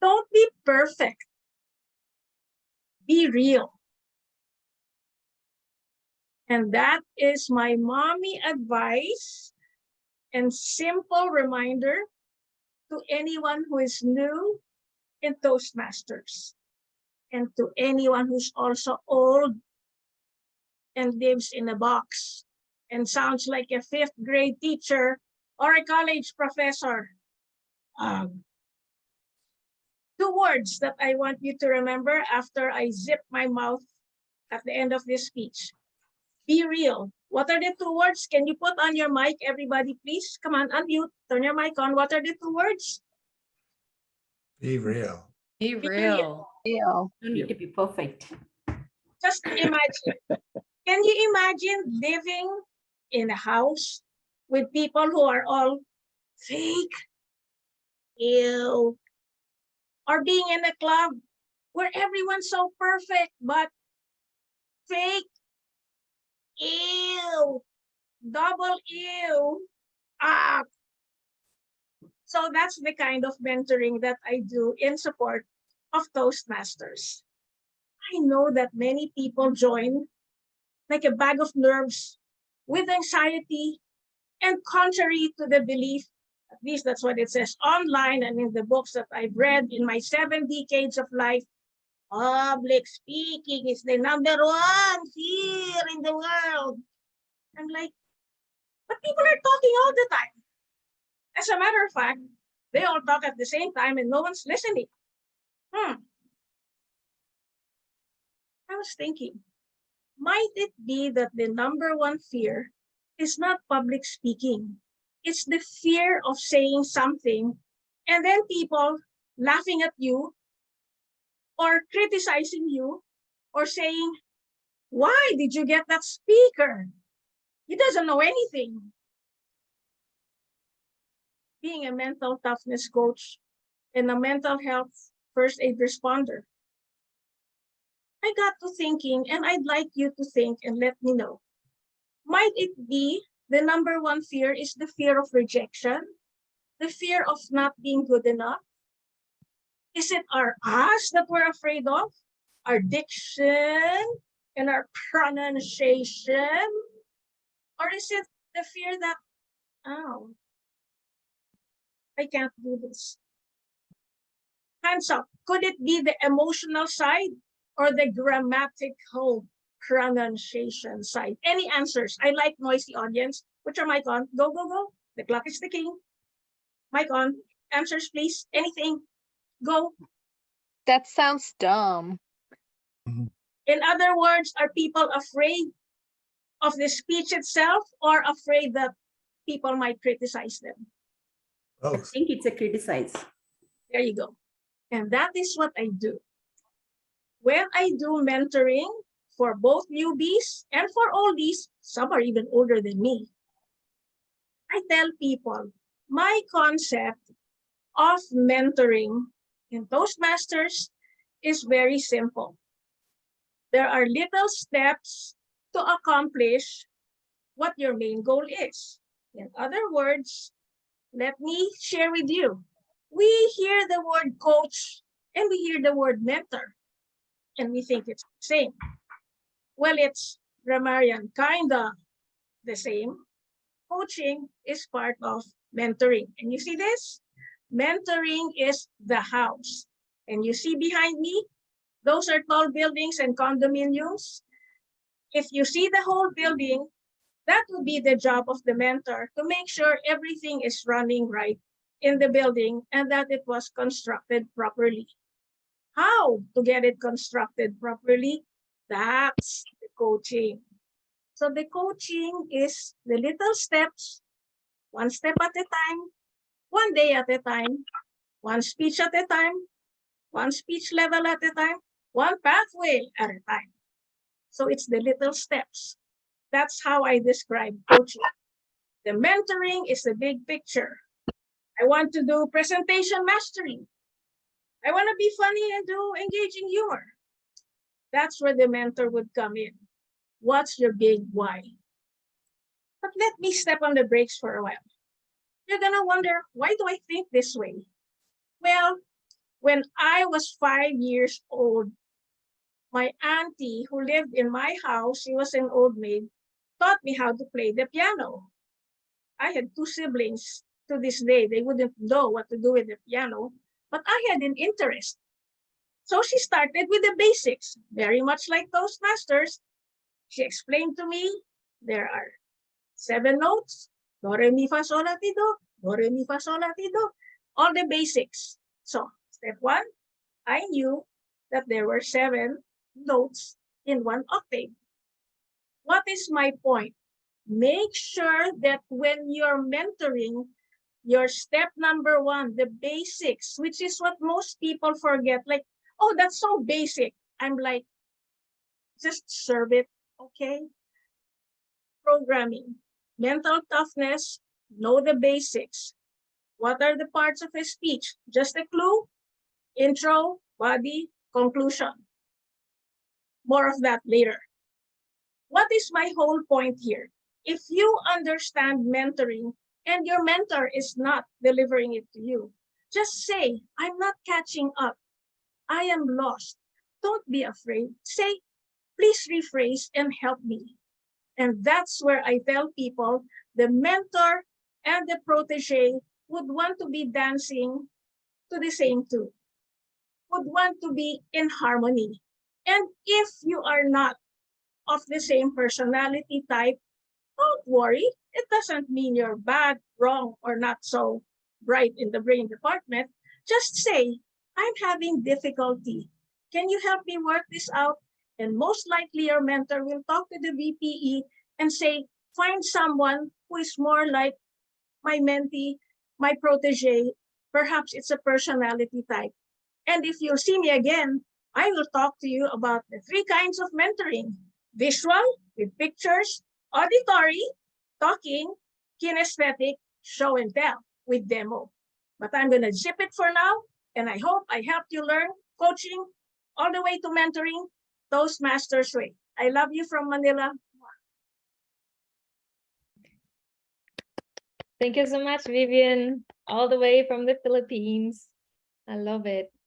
Don't be perfect. Be real. And that is my mommy advice and simple reminder to anyone who is new in Toastmasters and to anyone who's also old and lives in a box and sounds like a 5th grade teacher or a college professor. 2 words that I want you to remember after I zip my mouth at the end of this speech. Be real. What are the 2 words? Can you put on your mic, everybody, please? Come on, unmute. Turn your mic on. What are the 2 words? Be real. Be real. Real. You need to be perfect. Just imagine. Can you imagine living in a house with people who are all fake? Ew. Or being in a club where everyone's so perfect, but fake? Ew. Double ew. Ah. So that's the kind of mentoring that I do in support of Toastmasters. I know that many people join like a bag of nerves with anxiety and contrary to the belief, at least that's what it says online and in the books that I've read in my 7 decades of life, public speaking is the #1 fear in the world. I'm like, but people are talking all the time. As a matter of fact, they all talk at the same time and no one's listening. I was thinking, might it be that the #1 fear is not public speaking? It's the fear of saying something and then people laughing at you or criticizing you or saying, why did you get that speaker? He doesn't know anything. Being a mental toughness coach and a mental health first aid responder, I got to thinking, and I'd like you to think and let me know. Might it be the #1 fear is the fear of rejection? The fear of not being good enough? Is it our us that we're afraid of? Our diction and our pronunciation? Or is it the fear that, oh, I can't do this? Hands up. Could it be the emotional side or the grammatical pronunciation side? Any answers? I like noisy audience. Put your mic on. Go, go, go. The clock is ticking. Mic on. Answers, please. Anything. Go. That sounds dumb. In other words, are people afraid of the speech itself or afraid that people might criticize them? I Both. think it's a criticize. There you go. And that is what I do. When I do mentoring for both newbies and for oldies, some are even older than me, I tell people my concept of mentoring in Toastmasters is very simple. There are little steps to accomplish what your main goal is. In other words, let me share with you. We hear the word coach and we hear the word mentor and we think it's the same. Well, it's grammarian, kinda the same. Coaching is part of mentoring. And you see this? Mentoring is the house. And you see behind me, those are tall buildings and condominiums. If you see the whole building, that would be the job of the mentor to make sure everything is running right in the building and that it was constructed properly. How to get it constructed properly? That's the coaching. So the coaching is the little steps, one step at a time, one day at a time, one speech at a time, one speech level at a time, one pathway at a time. So it's the little steps. That's how I describe coaching. The mentoring is the big picture. I want to do presentation mastery. I want to be funny and do engaging humor. That's where the mentor would come in. What's your big why? But let me step on the brakes for a while. You're gonna wonder, why do I think this way? Well, When I was 5 years old, my auntie who lived in my house, she was an old maid, taught me how to play the piano. I had two siblings. To this day, they wouldn't know what to do with the piano, but I had an interest. So she started with the basics, very much like Toastmasters. She explained to me there are 7 notes, do, re, mi, fa, sol, la, ti, do, do, re, mi, fa, sol, la, ti, do, all the basics. So step 1, I knew that there were 7 notes in one octave. What is my point? Make sure that when you're mentoring, your step number 1, the basics, which is what most people forget, like, oh, that's so basic. I'm like, just serve it, okay? Programming, mental toughness, know the basics. What are the parts of a speech? Just a clue, intro, body, conclusion. More of that later. What is my whole point here? If you understand mentoring and your mentor is not delivering it to you, just say, I'm not catching up. I am lost. Don't be afraid. Say, please rephrase and help me. And that's where I tell people the mentor and the protege would want to be dancing to the same tune, would want to be in harmony. And if you are not of the same personality type, don't worry. It doesn't mean you're bad, wrong, or not so bright in the brain department. Just say, I'm having difficulty. Can you help me work this out? And most likely your mentor will talk to the VPE and say, find someone who is more like my mentee, my protege. Perhaps it's a personality type. And if you see me again, I will talk to you about the 3 kinds of mentoring: visual, with pictures; auditory, talking; kinesthetic, show and tell, with demo. But I'm going to zip it for now, and I hope I helped you learn coaching all the way to mentoring Toastmasters way. I love you from Manila. Thank you so much, Vivien, all the way from the Philippines. I love it.